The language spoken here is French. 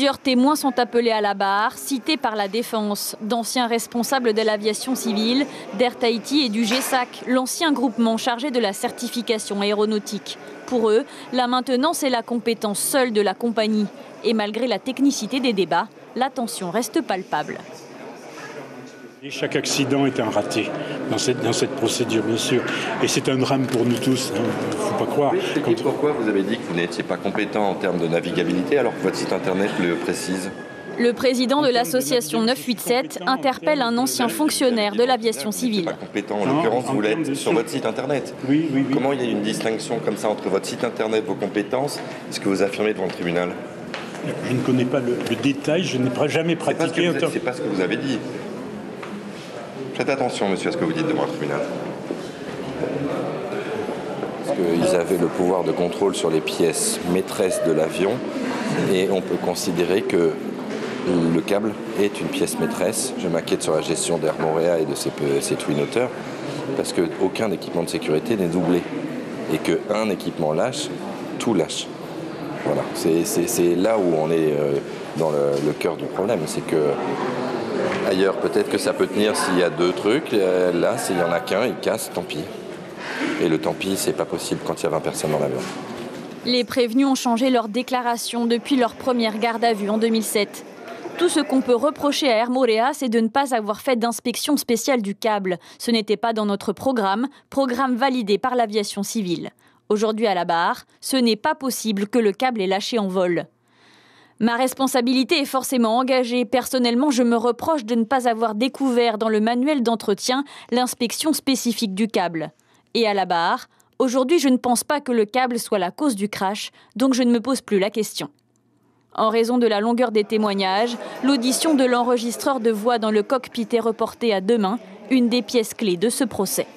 Plusieurs témoins sont appelés à la barre, cités par la défense, d'anciens responsables de l'aviation civile, d'Air Tahiti et du GESAC, l'ancien groupement chargé de la certification aéronautique. Pour eux, la maintenance est la compétence seule de la compagnie. Et malgré la technicité des débats, la tension reste palpable. Et chaque accident est un raté dans cette procédure, bien sûr. Et c'est un drame pour nous tous, il ne faut pas croire. Et pourquoi vous avez dit que vous n'étiez pas compétent en termes de navigabilité alors que votre site internet le précise ? Le président de l'association 987 interpelle un ancien fonctionnaire de l'aviation civile. Pas compétent, en l'occurrence, vous l'êtes sur votre site internet. Oui. Comment il y a une distinction comme ça entre votre site internet, vos compétences, et ce que vous affirmez devant le tribunal ? Je ne connais pas le détail, je n'ai jamais pratiqué. C'est pas ce que vous avez dit. Faites attention, monsieur, à ce que vous dites devant le tribunal. Parce qu'ils avaient le pouvoir de contrôle sur les pièces maîtresses de l'avion, et on peut considérer que le câble est une pièce maîtresse. Je m'inquiète sur la gestion d'Air Morea et de ses twin otters, parce qu'aucun équipement de sécurité n'est doublé. Et qu'un équipement lâche, tout lâche. Voilà. C'est là où on est dans le cœur du problème. C'est que ailleurs, peut-être que ça peut tenir s'il y a deux trucs. Là, s'il n'y en a qu'un, il casse, tant pis. Et le tant pis, c'est pas possible quand il y a 20 personnes dans l'avion. Les prévenus ont changé leur déclaration depuis leur première garde à vue en 2007. Tout ce qu'on peut reprocher à Air Morea, c'est de ne pas avoir fait d'inspection spéciale du câble. Ce n'était pas dans notre programme validé par l'aviation civile. Aujourd'hui à la barre, ce n'est pas possible que le câble est lâché en vol. Ma responsabilité est forcément engagée. Personnellement, je me reproche de ne pas avoir découvert dans le manuel d'entretien l'inspection spécifique du câble. Et à la barre, aujourd'hui, je ne pense pas que le câble soit la cause du crash, donc je ne me pose plus la question. En raison de la longueur des témoignages, l'audition de l'enregistreur de voix dans le cockpit est reportée à demain, une des pièces clés de ce procès.